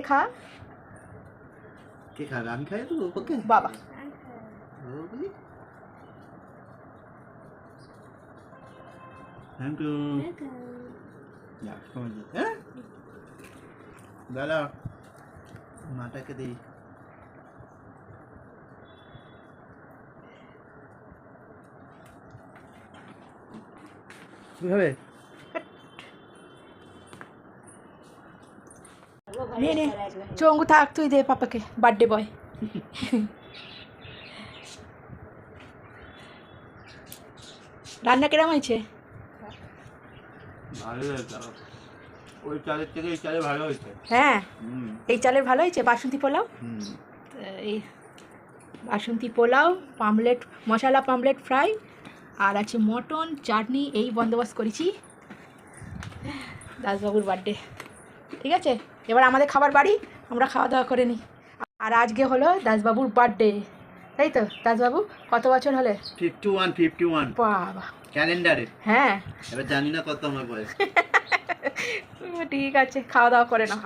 খা। কে খাবে? আমি খাই তো ওকে বাবা থ্যাংক ইউ। হ্যাঁ দাদা মাটাকে দিই। কি হবে? নে নে চঙ্গু থাক, তুই দে পাপাকে, বার্থডে বয়। রান্না কিরম হয়েছে? ভালো হয়েছে, ওই চালের থেকে এই চালে ভালো হয়েছে। হ্যাঁ এই চালের ভালো হয়েছে। বাসন্তী পোলাও, এই বাসন্তী পোলাও, পামলেট, মশলা পামলেট ফ্রাই, আর আছে মটন, চাটনি, এই বন্দোবস্ত করেছি দাসবাবুর বার্থডে। ঠিক আছে, এবার আমাদের খাবার বাড়ি, আমরা খাওয়া দাওয়া করে নিই। আর আজকে হলো দাসবাবুর বার্থডে, তাই তো? দাসবাবু কত বছর হলে? 51 বাবা ক্যালেন্ডারে। হ্যাঁ এবার জানি না কত আমার বয়স। ঠিক আছে, খাওয়া দাওয়া করে নাও।